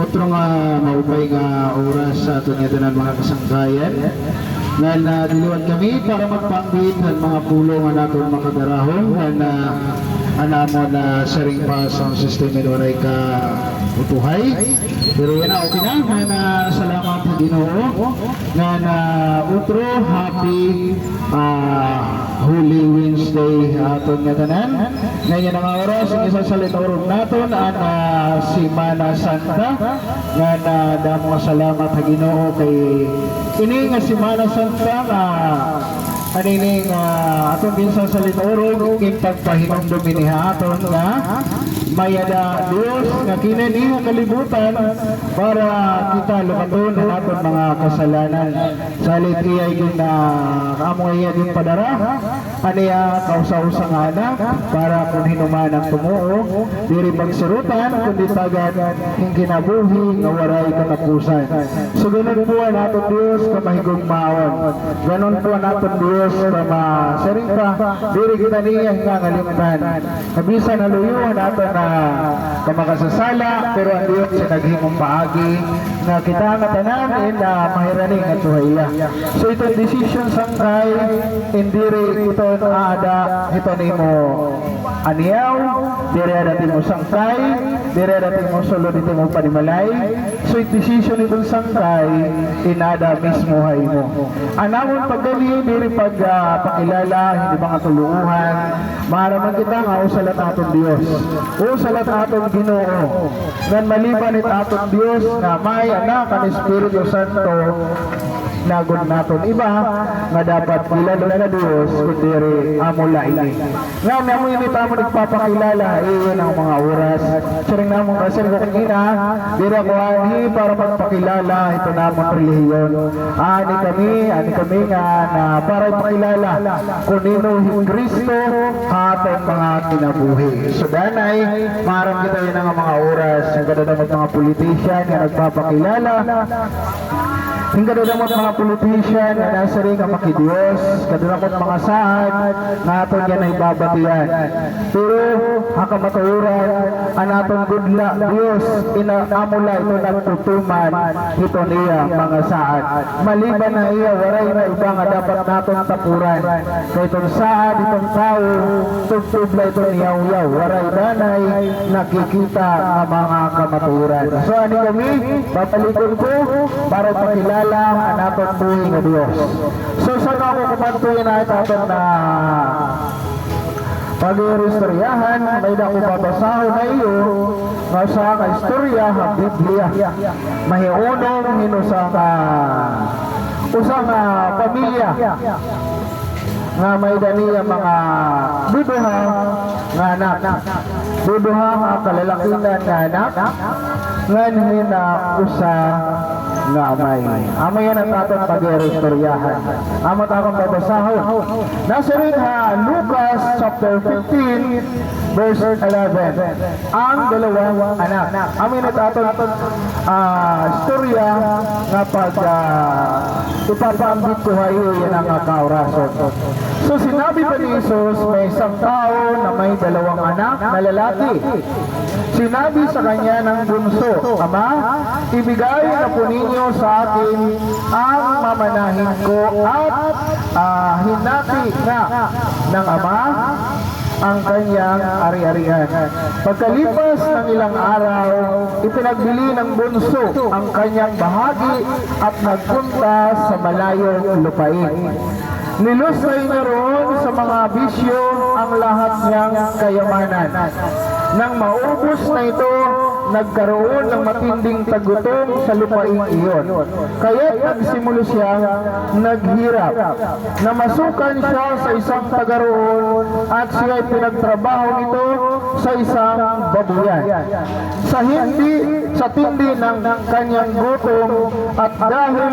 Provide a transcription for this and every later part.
otro nga maupay nga oras sa ato nga tanan mga kasangkayan. Nga na diliwan kami para magpanggit ng mga pulong nga naton makadarahon nga anamo na sharing pa sound system waray ka utuhay. Pero yan na okay na nga salamat sa Ginoo nga na utro happy Holy Wednesday aton nga tanan. Ngayon nga oras ang isa sa liturog naton ana Semana Santa nga na damo salamat sa Ginoo kay ini nga Semana Santa nga anining atong ginsa sa liturog ing pagpahinomdom iniha aton nga mayada Dios nga kinani nga kalibutan para kita lumaton ang aton mga kasalanan. Salit iyay gyud na amo iya gyud padara aniya kausa-usa nga anak para kung hinuman ang tumuo diri pagsurutan kundi tagad ing kinabuhi nga waray katapusan. So ganun po ang aton Dios kamahigugmaon. Ganon po ang aton Dios kamasaring pa diri kita niya nga ngalimtan. Kabisan haluyuan aton na kamakasasala pero ang Dios sa naghimong paagi na kita nga tanan na mahiraning at tuhaya. So itong decision sangkay indiri ito ada ito nimo aniyaw dire dating mo sangkay dire dating mo sulod ito mo panimalay. So it decision itong sangkay inada mismo hay mo anamon paggali diri pag pakilala hindi mga tuluhan maraman kita nga usalat aton Dios usalat aton Ginoo ngan maliban it aton Dios nga may anak kan Espiritu Santo nagod naton iba nga dapat kilala na Dios kundi amo lain nga namo ini tamo nagpapakilala iyon ang mga oras siring namo kasi ko kanina dira ko ani para magpakilala ito namon relihiyon ani kami nga na para ipakilala kung nino Kristo atong mga kinabuhi so danay marang kita yun ang mga oras ang kadadamot mga politician nga nagpapakilala hingga dadamot mga politician na nasa rin ang makidiyos, kadadamot mga saan na aton yan ay babatian. Pero hakamaturan ang aton gudla Diyos inaamula ito nagtutuman ito niya mga saan. Maliban na iya, waray na iba nga dapat naton tapuran. Kaya itong saan, itong tao, tugtugla ito niyaw-yaw. Waray danay nakikita ang mga kamaturan. So ani kami, papalikon ko para pakilala ang aton buhay nga Diyos. So saan ako kumantuin na aton na pag-iistoryahan, may dako babasahon na iyo nga sa nga istorya ang Biblia. Mahiunong hinusa ka usang pamilya nga may daniya mga duduha nga anak. Duduha nga kalalakinan nga anak nga hina usa nga amay. Amay yan ang ating pag-iistoryahan. Amot akong babasahon. Nasa rin Lucas chapter 15 verse 11. Ang dalawang anak. Amin at ating istorya nga pag ipapaambit ko hayo yan ang kaurason. So sinabi pa ni Jesus may isang tao na may dalawang anak na lalaki. Sinabi sa kanya ng bunso, Ama, ibigay na po ninyo sa akin ang mamanahin ko at hinati nga ng ama ang kanyang ari-arian. Pagkalipas ng ilang araw, ipinagbili ng bunso ang kanyang bahagi at nagpunta sa malayong lupain. Nilusay niya roon sa mga bisyo ang lahat niyang kayamanan. Nang maubos na ito, nagkaroon ng matinding tagutom sa lupain iyon. Kaya nagsimula siyang naghirap. Namasukan siya sa isang tagaroon at siya ay pinagtrabaho nito sa isang babuyan. Sa tindi ng kanyang gutom at dahil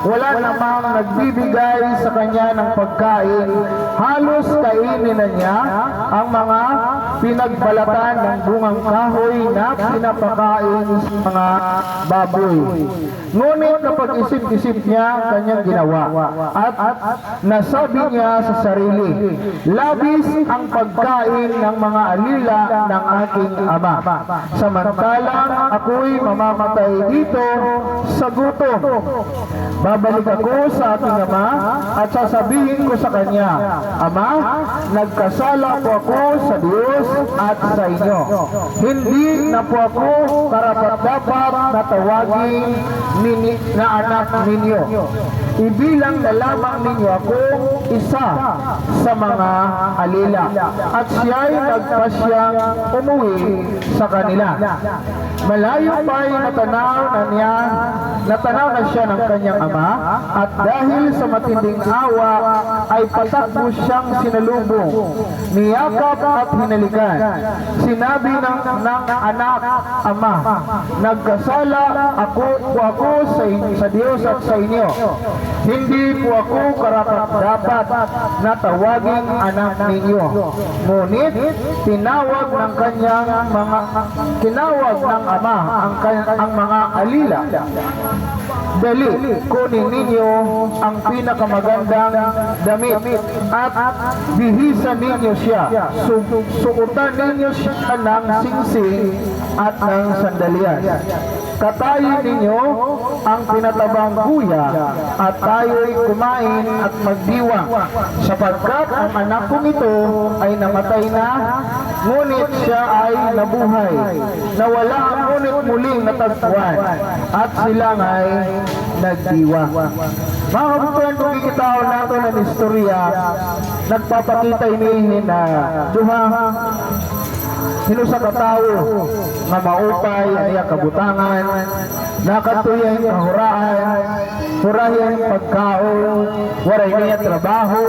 wala namang nagbibigay sa kanya ng pagkain, halos kainin na niya ang mga pinagbalatan ng bungang kahoy na pinapakain sa mga baboy. Ngunit napag-isip-isip niya ang kanyang ginawa at nasabi niya sa sarili, labis ang pagkain ng mga alila ng aking ama. Samantalang ako'y mamamatay dito sa gutom. Babalik ako sa aking ama at sasabihin ko sa kanya, Ama, nagkasala po ako sa Diyos at sa inyo. Hindi na po ako karapat-dapat na tawagin na anak ninyo. Ibilang na lamang ninyo ako isa sa mga alila. At siya'y nagpasyang umuwi sa kanila. Malayo pa'y natanaw na siya ng kanyang ama, at dahil sa matinding awa ay patakbo siyang sinalubong, niyakap at hinalikan. Sinabi ng anak, Ama, nagkasala ako sa Diyos at sa inyo. Hindi po ako karapat-dapat na tawaging anak ninyo. Ngunit tinawag ng ama ang mga alila. Dali, kunin ninyo ang pinakamagandang damit at bihisan ninyo siya. Suotan ninyo siya ng singsing at ng sandalias. Katayin ninyo ang pinatabang buya at tayo'y kumain at magdiwang, sapagkat ang anak kong ito ay namatay na, ngunit siya ay nabuhay. Nawala ngunit muling natagpuan, at sila ay nagdiwang. Mga kabutuhan, kung ikitao nato ng istorya, nagpapakita ini na duha hinusa ka tao nga maupay niya kabutangan, nakatuyan kahuraan, hurayan pagkaon, waray niya trabaho,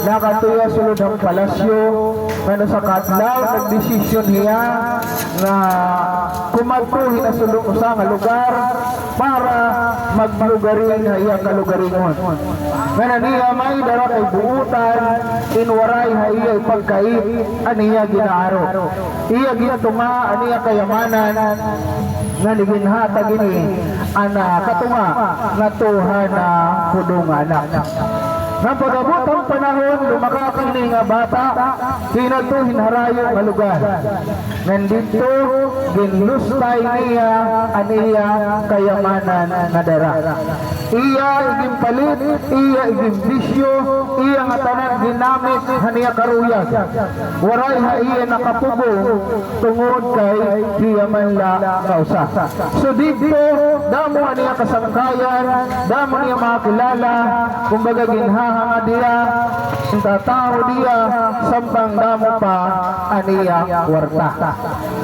nakatuya sulod ang palasyo, nga sa katlaw nagdesisyon niya na kumadtuhin na sulod sa nga lugar para maglugarin na iya kalugaringon. Nga niya may dara kay buutan, inwaray na iya ipagkait, aniya ginaaro. Iya ginatuma, aniya kayamanan, nga niginhata gini, katunga, nga tuhan na pudong anak. Nang pag-abot ang panahon, lumakakini nga bata, kinagtuhin harayo nga lugar. Nandito, ginlustay niya, aniya kayamanan nga dara. Iya iging palit, iya iging bisyo, iya nga tanan ginamit haniya karuyag. Waray ha iya nakapubong tungod kay iya man la kausa. So dito, damo aniya kasangkayan, damo niya makilala, kumbaga ginhahanga diya, tatao diya, sampang damo pa aniya warta.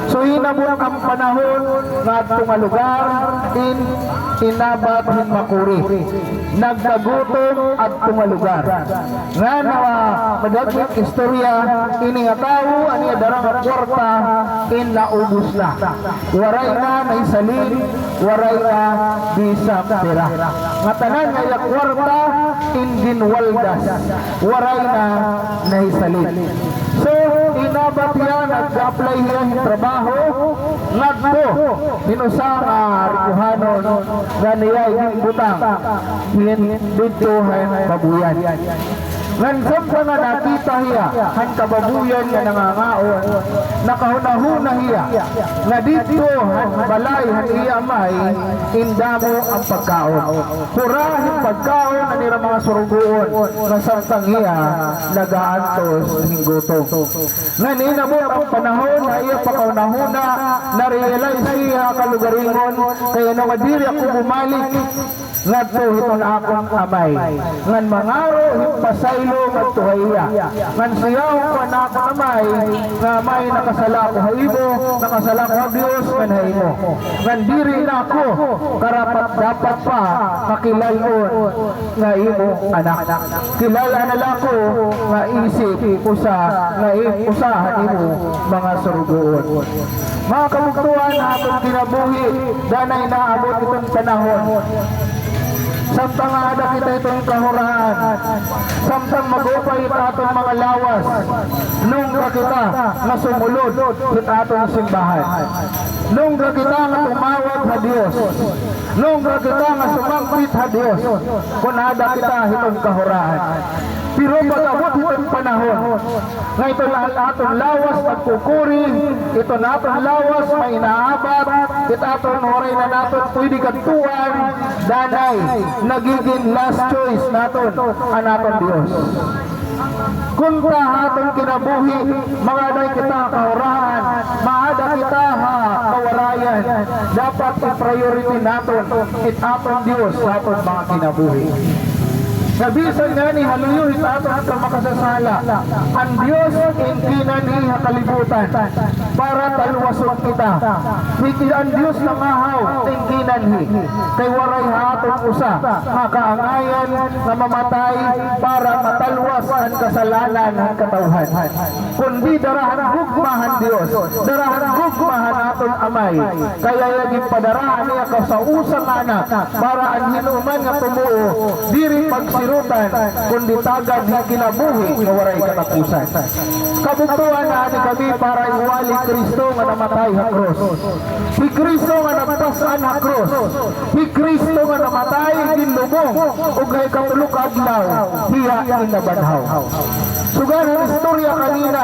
So hinabot ang panahon nga itong lugar, inabat hin makuri. Nagkagutom at tumalugar. Nga nawa madagit istorya, ini nga tao, ani darang kwarta, naubos na. Waray na naisalin, waray na bisang pera. Nga tanan nga kwarta, ginwaldas, waray na naisalin. So, inabat yan, nag-apply yan yung trabaho, nagpo, minusang rikuhanon, nga niya yung butang, dito ang kabuyan. Ngansam ka nga nakita hiya, ang kababuyan nga nangangaon, nakahunahuna hiya, na dito ang balay, ang iya may, indamo ang pagkaon. Purahin pagkaon na nila mga surugoon, na santang hiya, nagaantos hingguto. Ngayon mo ang panahon na iya pakaunahuna, na-realize hiya kalugaringon, kaya na madiri ako bumalik, ngadto hiton akong amay. Ngan mangaro hipasaylo ngadto hiya. Ngan siyaw ko na ako amay, nga may nakasala ko haimo, nakasala ko Dios ngan haimo. Ngan diri na ako karapat dapat pa makilayon nga imo anak. Kilala na lang ko nga isip usahan imo mga surugoon. Mga kabugtuan na atong kinabuhi, danay naabot itong panahon. samtang ada kita itong kahurahan, samtang magupay ito atong mga lawas, nung ka kita nga sumulod ito atong simbahan. Nung ka kita nga tumawag ha Dios, nung ka kita nga sumangpit ha Dios, kung ada kita itong kahurahan. Pero pag-abot itong panahon, nga ito na atong lawas pagkukuri, ito na atong lawas may inaabat, ito atong oray na natin pwede katuan, danay, nagiging last choice natin, ang atong Diyos. Kung atong kinabuhi, mga day kita kahurahan, maada kita ha kawarayan, dapat i-priority natin, it atong Diyos sa atong mga kinabuhi. Nabisan nga ni haluyuhin sa ato ang makasasala. Ang Diyos inkinani kalibutan para talwason kita. Hiki ang Diyos na mahaw inkinanhi. Kay waray ha atong usa makaangayan na mamatay para matalwas ang kasalanan ng katawhan. Kundi darahan gugmahan Diyos, darahan gugmahan atong amay. Kaya yung padarahan niya ka sa usang anak para ang hinuman nga tumuo diri pagsirutan kundi tagad na kinabuhi nga waray katapusan. Kabuktuan na ni kami para iwali Kristo nga namatay ha krus. Si Kristo nga nagpasan ha krus. Si Kristo nga namatay ginlubong ug kay katulog adlaw hiya inabanhaw. Sugan ang istorya kanina,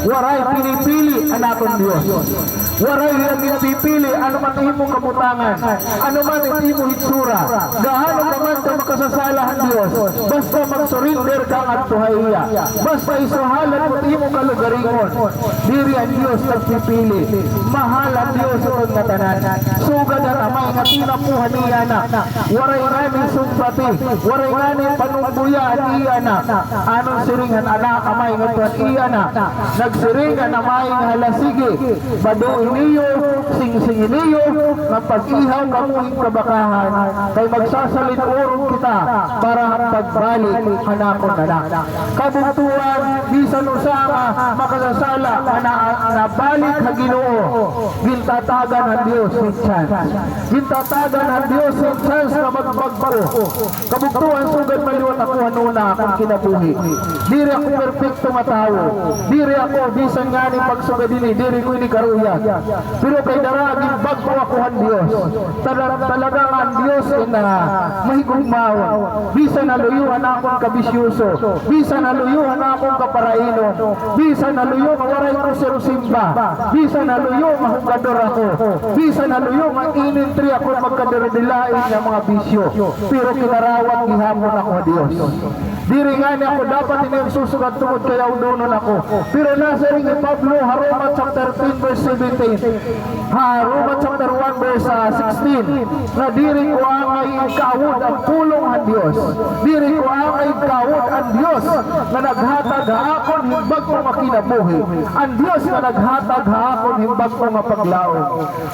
waray pinipili ang atong Diyos. Waray ang pinipili ano man imong kabutangan, ano man imong hitsura, gaano pa man ka makasasalahan Diyos, basta mag-surrender ka at tuhaiya, basta isuhalan mo imong kalugaringon, diri ang Diyos nagpipili. Mahal ang Diyos ang ngatanan. Sugad ang amay nga tinapuhan niya na, waray namin sumpati, waray namin panumbuyan niya na, anong siringan anak amay nga tuwan iya na, nagsiringan amay nga halasigi, baduin niyo, sing-singin niyo, nga pag-ihaw kamuhing kabakahan, kay magsasalin urong kita para pagbalik hanakon na. Kabuktuan, bisan usama, makasasala, nabalik ha Ginoo, gintatagan ang Diyos in chance. Gintatagan ang Diyos in chance na magbagbago. Kabuktuan, sugad maliwat ako hanuna akong kinabuhi. Diri ako perfecto matao. Diri ako, bisan nga ni pagsugad ini, diri ko ini karuya. Pero kay daragin bagpo ako ang Diyos. Talagang ang Diyos na mahigugmaon. Bisan naluyuhan akong kabisyoso. Bisan naluyuhan akong kaparaino. Bisan naluyo mawaray ko si Rosimba. Bisan naluyo mahugador ako. Bisan naluyo mag-inintri ako magkadaradilain ng mga bisyo. Pero kinarawat gihapon ako ang Diyos. Diri nga ni ako dapat ini susugat tungod kaya udonon ako. Pero nasa ring ni Pablo, Roma chapter 10 verse 17. Roma chapter 1 verse 16. Na diri ko ang ay kawod ang pulong ang Diyos. Diri ko ang ay kawod ang Diyos na naghatag haakon himbag ko makinabuhi. Ang Diyos na naghatag haakon himbag ko mapaglaon.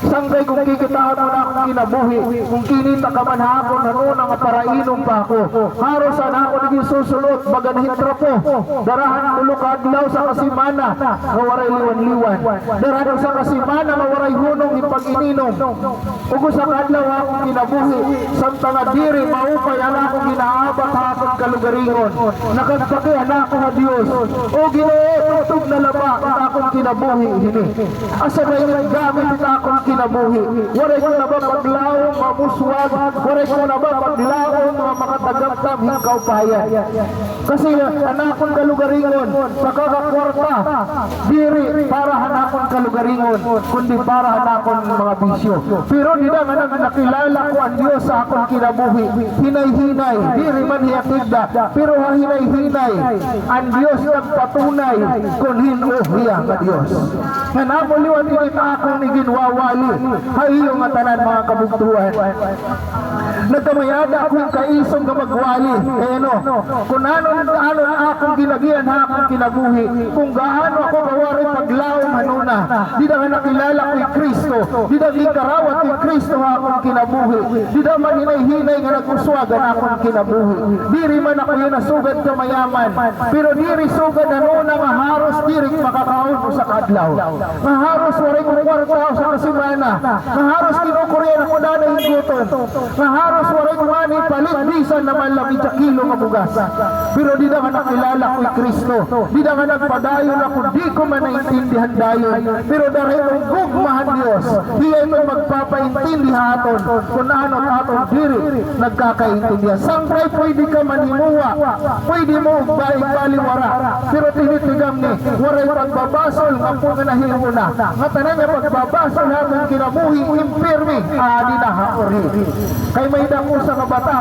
Sanggay kung kikitaan mo na akong kinabuhi, kung kinita ka man haakon ano nga parainom pa ako. Harosan ako naging susulot baganhin trapo. Darahan mulok adlaw sa kasimana nga waray liwan-liwan. Darahan sa kasimana nga waray hunong ipag-ininom. Ug sa adlaw akong kinabuhi samtang diri maupay ana akong ginaabat akong kalugaringon. Nakagpaki ana ako nga Dios. O Ginoo tutog na laba ang akong kinabuhi hini. Asa ba yung gamit ita akong kinabuhi? Waray ko na ba paglaong mamuswag? Waray ko na ba paglaong mga makatagaptam hingkaw payan? Kasi anak kong kalugaringon sa kakakwarta diri para hanakon kalugaringon kundi para hanakon mga bisyo. Pero di na nga nakilala ko ang Diyos sa akong kinabuhi, hinay-hinay diri man hiyatigda pero hinay-hinay ang Diyos nagpatunay kung hinuhiya nga Diyos nga namuliwan din akong iginwawali hayo nga tanan mga kabugtuhan. Nagkamayada akong kaisong nga magwali kaya no, kung ano akong gilagian ha akong kinabuhi, kung gaano ako kawari paglaom hanuna, di na nga nakilala ko'y Kristo, di na ikarawat ko'y Kristo ha akong kinabuhi, di na man hinay-hinay nga naguswagan akong kinabuhi, diri man ako yun nasugad ka mayaman, pero diri sugad hanuna nga haros diri makakaon ko sa kadlaw, nga haros waray kong kwarta sa kasimana, nga haros kinukuryan ako na higuton, nga haros waray kumani palit bisan na malamig sa kilo nga bugas. Pero di na nga nakilala ko'y Kristo, di na nga nagpadayon ako, di ko man naintindihan dayon, pero dahil mong gugmahan Diyos, hiyay mong magpapaintindihaton, kung ano aton diri, nagkakaintindihan. Sangkay pwede ka manimuwa, pwede mo baliwara, pero tinitigam ni, waray pagbabasol, nga po nga nahihuna, nga tanan niya pagbabasol hatong kinabuhi, impirmi, di na haori. Kay may dako sa kabata,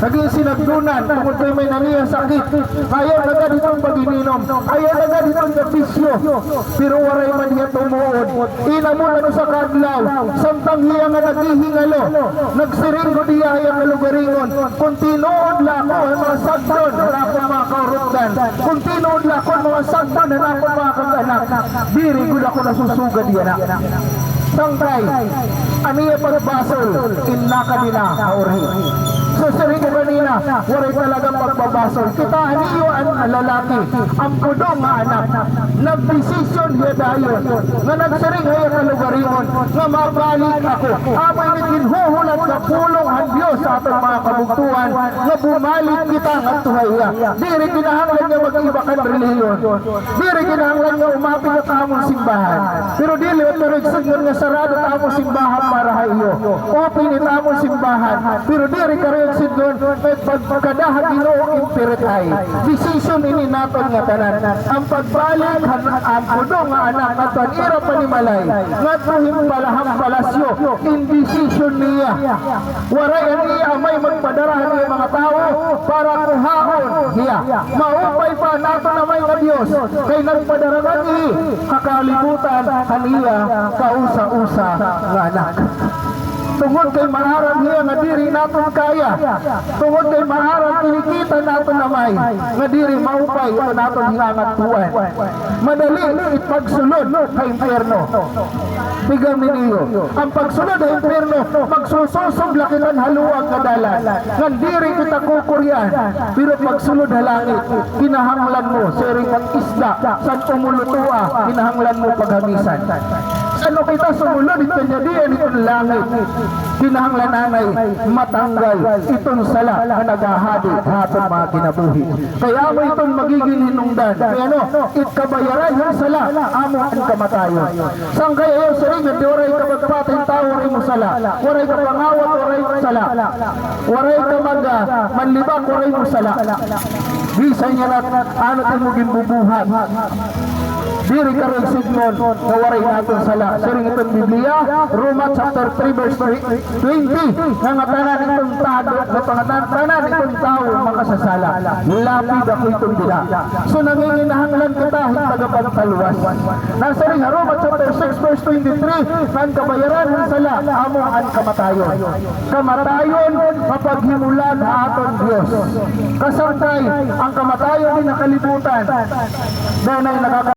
naging sinagdunan, tungkol kay may naniya sakit, ayaw na ganitong pag-ininom, ayaw na ganitong kabisyo, pero waray man niya tumuod, inamunan sa kadlaw, samtang hiya nga naghihingalo, nagsiringgo diya hiya nga lugaringon, kung tinuod lang ako ang mga sagdon, wala akong mga kaurutdan, kung tinuod lang ako ang mga sagdon, wala akong mga kaganak, diri gud ako nasusugad diya na. Sangkay, aniya pagbasol, inna kanina haori. So sabi ko kanina, waray talagang pagbabasol. Kita aniyo ang lalaki, ang kudong nga anak, nagdesisyon hiya dayon, nga nagsaring hiya kalugaringon, nga mabalik ako. Amay ni ginhuhulat sa pulong ang Diyos sa atong mga kabugtuan, nga bumalik kita nga tuhaya. Diri kinahanglan nga mag-iba kan reliyon. Diri kinahanglan nga umapit ka among simbahan. Pero dili at narigsagon nga sarado ta among simbahan para hayo. Open it among simbahan. Pero diri ka sidgon may pagkadahan Ginoo impiritay. Decision ini naton nga tanan. Ang pagbalik ang kudong nga anak naton ira panimalay. Ngadto himbalahang palasyo in decision niya. Waray niya may magpadarahan ng mga tao para kuhaon niya. Maupay pa nato na may nga Dios kay nagpadarahan ni kakalibutan kaniya kausa-usa nga anak. Tungod kay maharang niya nga diri naton kaya, tungod kay maharang kinikita naton namay nga diri maupay ito naton hingangat tuwan. Madali ipagsulod sa impyerno. Tigam ninyo, ang pagsulod sa impyerno magsususog lakitan haluag nga dalan. Ngan diri kita kukuryan, pero pagsulod sa langit kinahanglan mo siring isda sa umulutua, kinahanglan mo paghamisan. Ano kita sumulod ito niya diyan itong langit, kinahanglan nanay matanggal itong sala na naghahadi hatong mga kinabuhi. Kaya mo itong magiging hinungdan. Kaya ano, itkabayaran yung sala, amo ang kamatayon. Saan kaya yung saring at waray ka magpatay tao, waray mo sala. Waray ka pangawat, waray mo sala. Waray ka manlibak, waray mo sala. Bisan niya na ano tayo mo ginbubuhat. Diri ka rin sigmon na waray natin sala. Siring itong Biblia, Roma chapter 3 verse 20, nga tanan itong tado, tanan itong tao makasasala. Lapid ako itong dila. So nanginginahanglan kita tagapagtaluwas. Nasa rin Roma chapter 6 verse 23, nang kabayaran ng sala, amo ang kamatayon. Kamatayon, mapaghimulan na aton Diyos. Kasangkay, ang kamatayon din nakalibutan. Doon ay